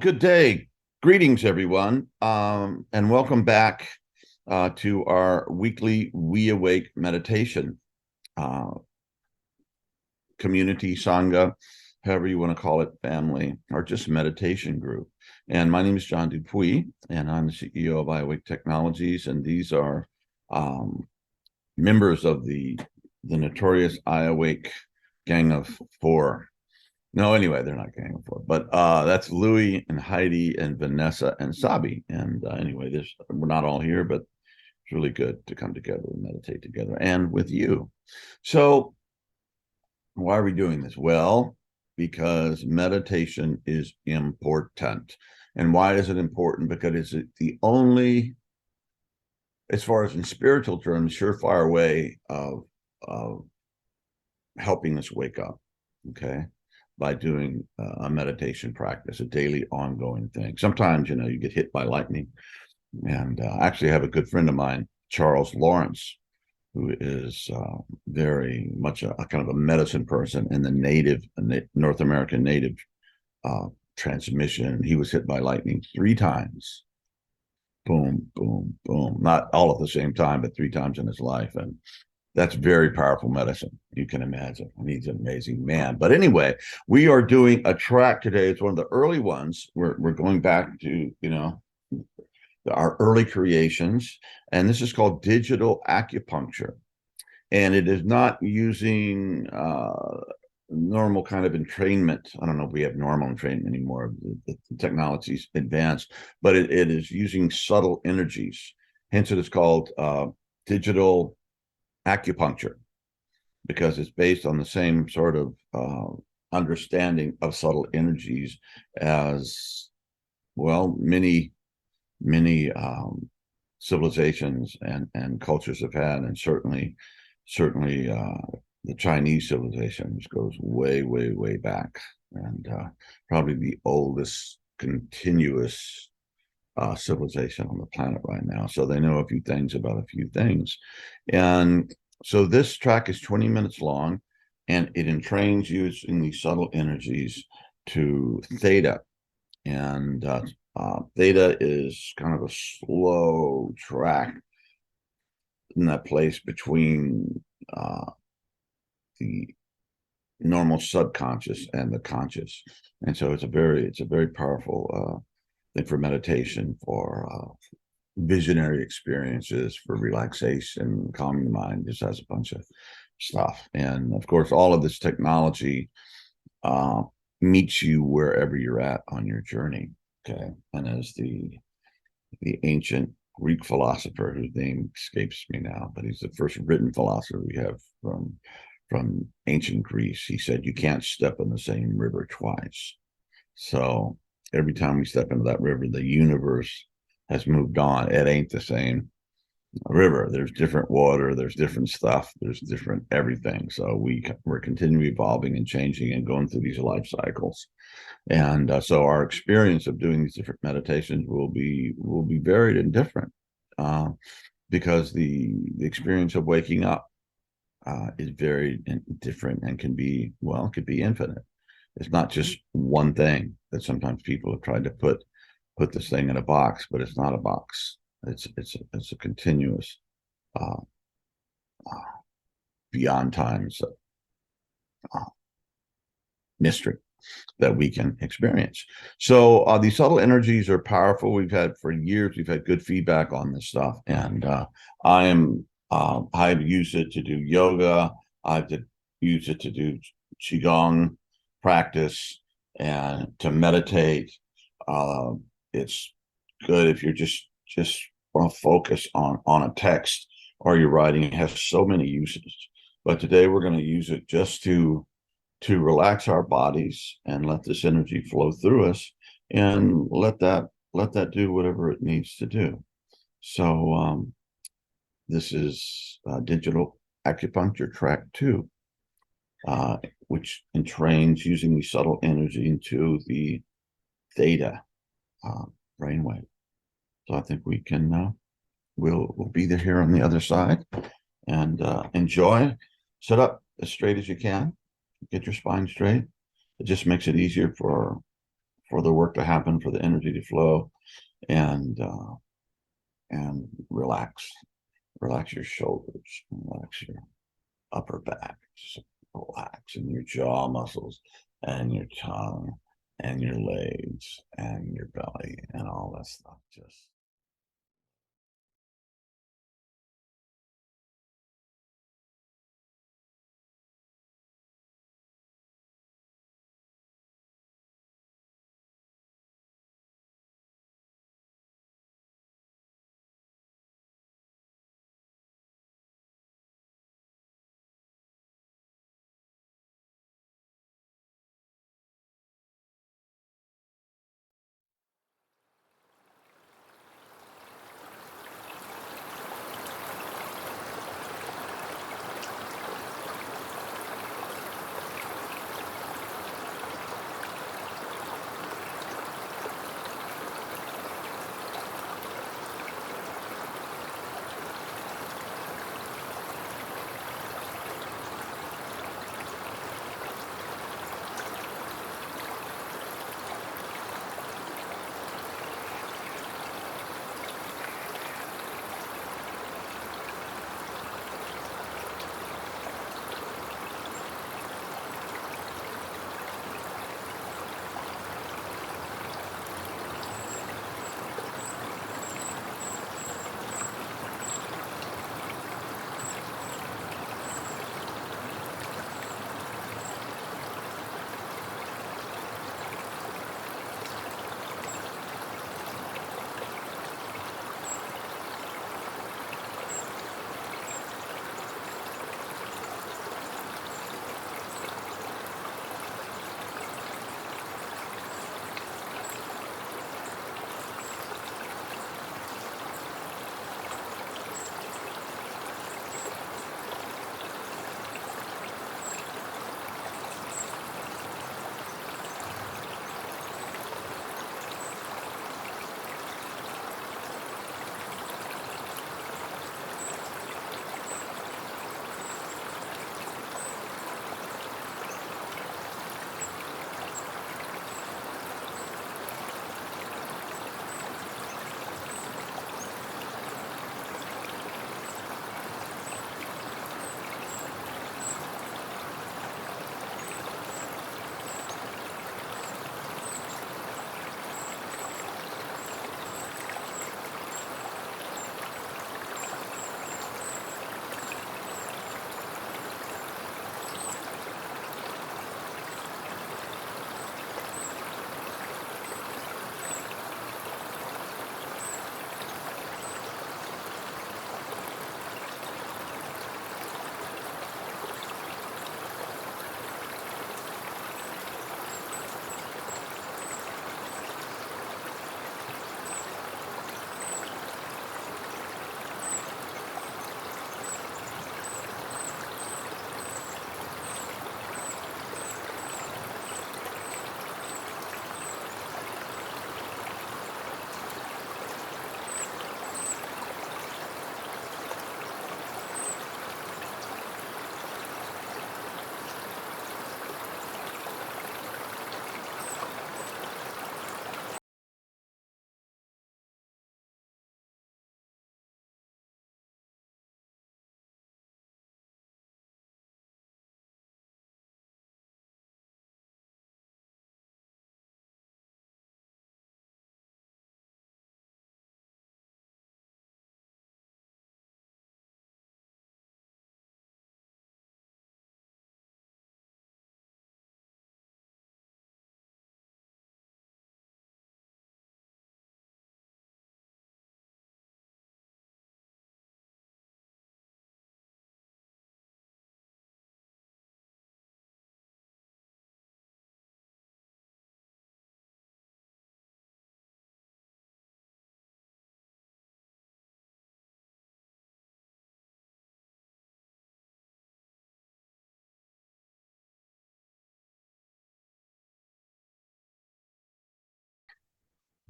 Good day. Greetings, everyone, and welcome back to our weekly WeAwake meditation uh, community, Sangha, however you want to call it, family, or just meditation group. And my name is John Dupuy, and I'm the CEO of WeAwake Technologies, and these are members of the notorious WeAwake Gang of Four. No, anyway, they're not Gang of Four, but that's Louie and Heidi and Vanessa and Sabi. And anyway, we're not all here, but it's really good to come together and meditate together and with you. So why are we doing this? Well, because meditation is important. And why is it important? Because it's the only, as far as in spiritual terms, surefire way of helping us wake up. Okay. By doing a meditation practice, a daily ongoing thing. Sometimes, you get hit by lightning. And actually, I have a good friend of mine, Charles Lawrence, who is very much a kind of a medicine person in the North American native transmission. He was hit by lightning 3 times. Boom, boom, boom. Not all at the same time, but 3 times in his life. And that's very powerful medicine. You can imagine. He's an amazing man. But anyway, we are doing a track today. It's one of the early ones. We're going back to, our early creations. And this is called digital acupuncture. And it is not using normal kind of entrainment. I don't know if we have normal entrainment anymore. The technology's advanced, but it is using subtle energies. Hence, it is called digital acupuncture, because it's based on the same sort of understanding of subtle energies as, well, many civilizations and cultures have had, and certainly the Chinese civilizations goes way back, and probably the oldest continuous civilization on the planet right now. So they know a few things about a few things. And so this track is 20 minutes long, and it entrains you in these subtle energies to Theta. And Theta is kind of a slow track in that place between the normal subconscious and the conscious. And so it's a very powerful thing for meditation, for visionary experiences, for relaxation, calming the mind. Just has a bunch of stuff. And of course, all of this technology meets you wherever you're at on your journey. Okay. And as the ancient Greek philosopher, whose name escapes me now, but he's the first written philosopher we have from ancient Greece, he said, you can't step in the same river twice. So every time we step into that river, the universe has moved on. It ain't the same river. There's different water, there's different stuff, there's different everything. So we're continually evolving and changing and going through these life cycles. And so our experience of doing these different meditations will be varied and different, because the experience of waking up is very different and could be infinite. It's not just one thing that sometimes people have tried to put this thing in a box, but it's not a box. It's a continuous beyond times mystery that we can experience. So these subtle energies are powerful. We've had good feedback on this stuff, and I've used it to do yoga. I've used it to do qigong practice and to meditate. It's good if you're just want to focus on a text or you're writing. It has so many uses, but today we're going to use it just to relax our bodies and let this energy flow through us, and let that do whatever it needs to do. So this is digital acupuncture track 2, which entrains using the subtle energy into the Theta brainwave. So I think we can we'll be there here on the other side, and enjoy. Sit up as straight as you can. Get your spine straight. It just makes it easier for for the work to happen, for the energy to flow, and relax. Relax your shoulders, relax your upper back, just relax in your jaw muscles and your tongue and your legs and your belly and all that stuff. Just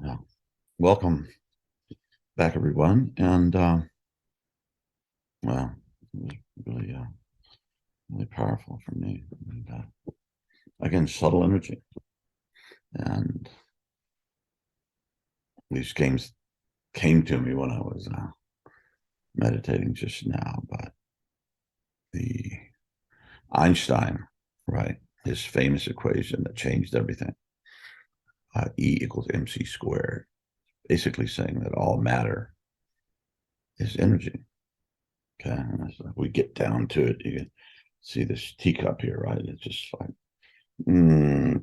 yeah. Welcome back, everyone. And well, it was really, really powerful for me. And, again, subtle energy, and these came to me when I was meditating just now, but the Einstein, right? His famous equation that changed everything, E equals mc squared, basically saying that all matter is energy. Okay, and so we get down to it. You can see this teacup here, right? It's just like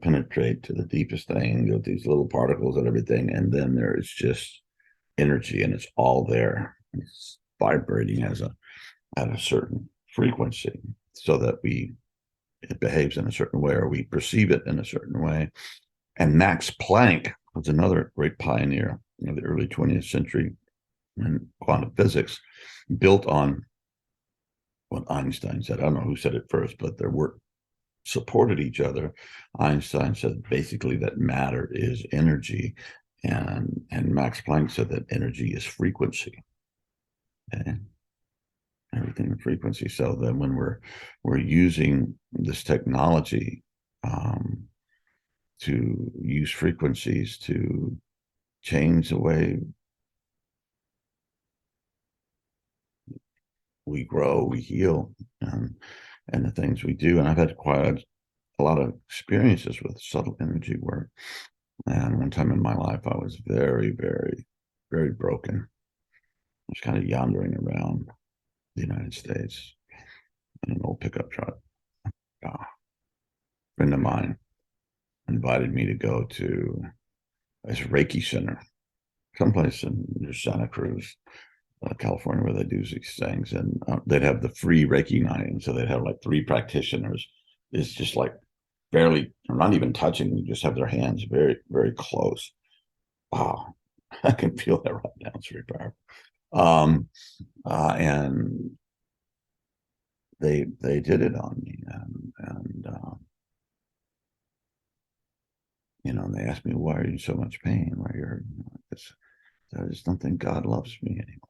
penetrate to the deepest thing with these little particles and everything, and then there is just energy, and it's all there. It's vibrating at a certain frequency, so that it behaves in a certain way, or we perceive it in a certain way. And Max Planck was another great pioneer of the early 20th century in quantum physics, built on what Einstein said. I don't know who said it first, but their work supported each other. Einstein said basically that matter is energy, and Max Planck said that energy is frequency. Okay? Everything in frequency. So then when we're using this technology to use frequencies to change the way we grow, we heal, and the things we do. And I've had quite a lot of experiences with subtle energy work. And one time in my life, I was very, very, very broken. I was kind of yandering around the United States in an old pickup truck. A friend of mine invited me to go to this Reiki center, someplace in Santa Cruz, California, where they do these things. And they'd have the free Reiki night. And so they'd have like 3 practitioners. It's just like barely, or not even touching, you just have their hands very, very close. Wow. I can feel that right now. It's very powerful. And they did it on me, and you know, and they asked me, why are you in so much pain? Why are you hurting? I just don't think God loves me anymore.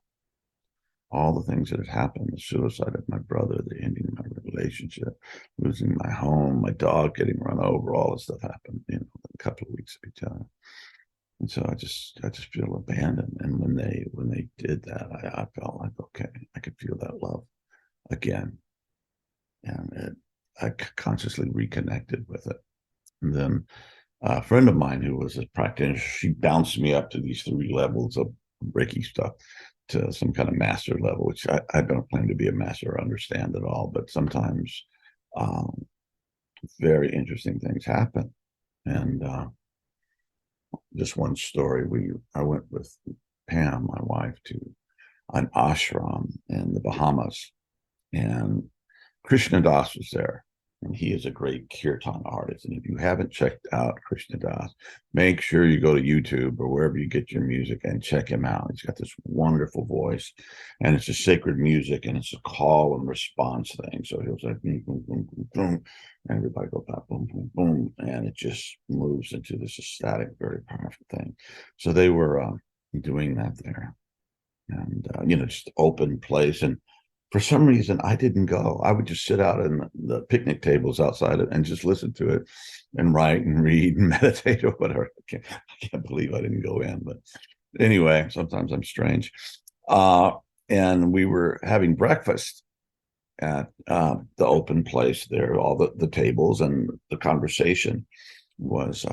All the things that had happened, the suicide of my brother, the ending of my relationship, losing my home, my dog getting run over, all this stuff happened, you know, a couple of weeks of each other. And so I just feel abandoned. And when they did that, I felt like, okay, I could feel that love again. And I consciously reconnected with it. And then a friend of mine who was a practitioner, she bounced me up to these 3 levels of Reiki stuff to some kind of master level, which I don't claim to be a master or understand at all, but sometimes very interesting things happen. And just one story, I went with Pam, my wife, to an ashram in the Bahamas, and Krishna Das was there, and he is a great kirtan artist. And if you haven't checked out Krishna Das, make sure you go to YouTube or wherever you get your music and check him out. He's got this wonderful voice, and it's a sacred music, and it's a call and response thing. So he'll say boom, boom, boom, boom, boom, and everybody goes back, boom, boom, boom, and it just moves into this ecstatic, very powerful thing. So they were doing that there, and you know, just open place. And for some reason, I didn't go. I would just sit out in the picnic tables outside and just listen to it and write and read and meditate or whatever. I can't believe I didn't go in. But anyway, sometimes I'm strange. And we were having breakfast at the open place there, all the tables, and the conversation was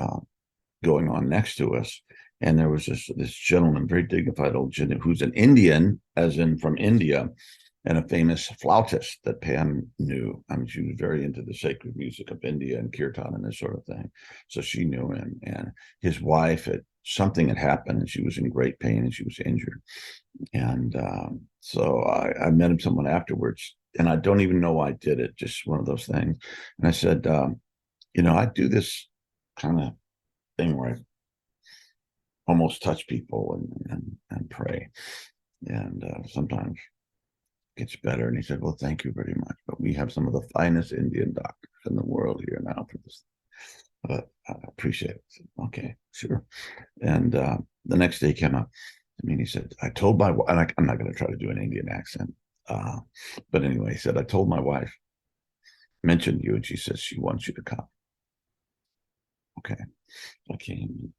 going on next to us. And there was this gentleman, very dignified old gentleman, who's an Indian, as in from India, and a famous flautist that Pam knew. I mean, she was very into the sacred music of India and kirtan and this sort of thing. So she knew him. And his wife, something had happened, and she was in great pain, and she was injured. And so I met him someone afterwards, and I don't even know why I did it, just one of those things. And I said, you know, I do this kind of thing where I almost touch people and pray. And sometimes gets better. And he said, well, thank you very much. But we have some of the finest Indian doctors in the world here now for this. But I appreciate it. Said, okay, sure. And the next day he came up to me and he said, I told my wife, and I'm not going to try to do an Indian accent. But anyway, he said, I told my wife, mentioned you, and she says she wants you to come. Okay. I came.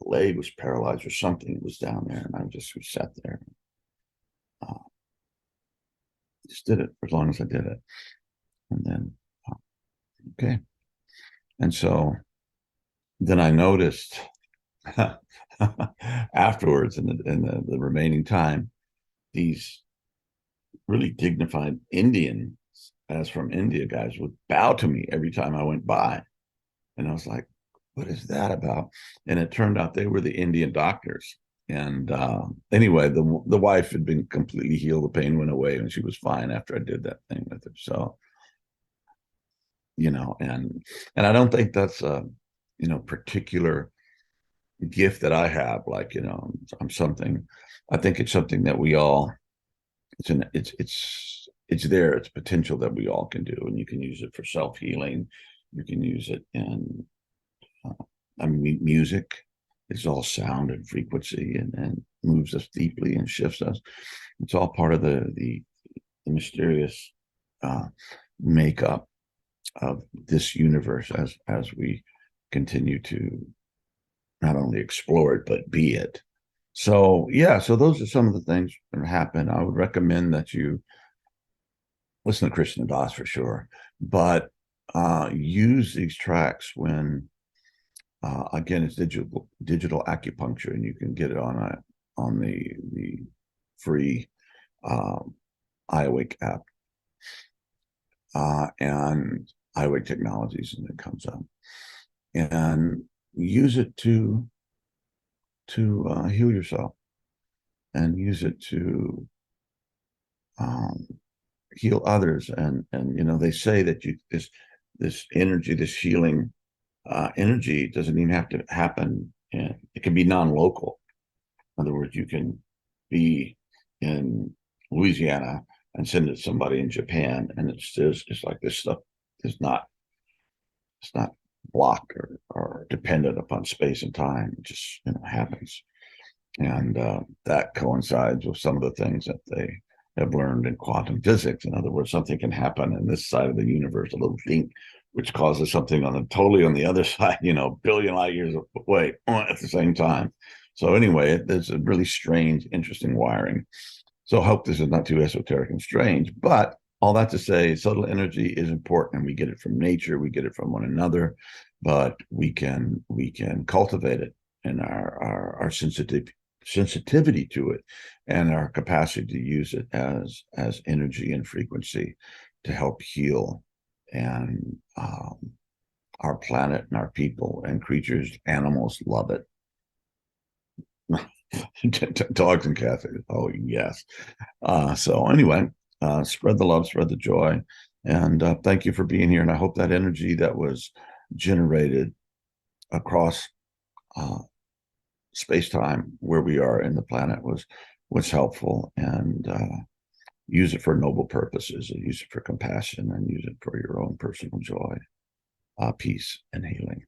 leg was paralyzed or something was down there, and I just sat there. Just did it for as long as I did it, and then okay. And so then I noticed afterwards, in the remaining time, these really dignified Indians, as from India guys, would bow to me every time I went by. And I was like, what is that about? And it turned out they were the Indian doctors. And anyway, the wife had been completely healed. The pain went away, and she was fine after I did that thing with her. So, and I don't think that's a, particular gift that I have. Like, I'm something. I think it's something that we all. It's there. It's potential that we all can do, and you can use it for self-healing. You can use it in, music. It's all sound and frequency, and moves us deeply and shifts us. It's all part of the mysterious makeup of this universe as we continue to not only explore it but be it. So yeah, so those are some of the things that happen. I would recommend that you listen to Krishna Das for sure, but use these tracks when again, it's digital acupuncture, and you can get it on the free iAwake app and iAwake Technologies, and it comes up, and use it to heal yourself, and use it to heal others. And they say that this energy, this healing energy, doesn't even have to happen. And it can be non-local. In other words, you can be in Louisiana and send it to somebody in Japan, and it's like this stuff is not, it's not blocked or dependent upon space and time. It just happens. And that coincides with some of the things that they have learned in quantum physics. In other words, something can happen in this side of the universe, a little thing, which causes something totally on the other side, billion light years away at the same time. So anyway, there's a really strange, interesting wiring. So I hope this is not too esoteric and strange, but all that to say, subtle energy is important. We get it from nature, we get it from one another, but we can cultivate it in our sensitivity to it, and our capacity to use it as energy and frequency to help heal and our planet and our people and creatures. Animals love it. Dogs and cats, oh yes. So anyway, spread the love, spread the joy, and thank you for being here. And I hope that energy that was generated across space-time where we are in the planet was helpful, and use it for noble purposes, and use it for compassion, and use it for your own personal joy, peace, and healing.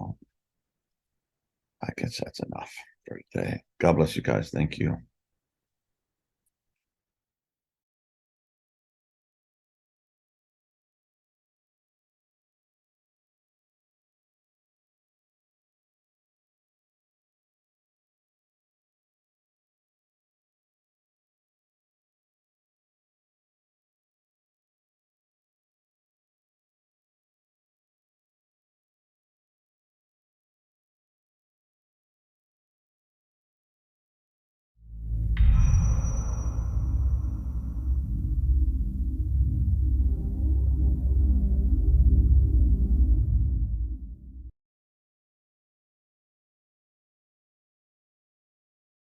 I guess that's enough for today. God bless you guys. Thank you.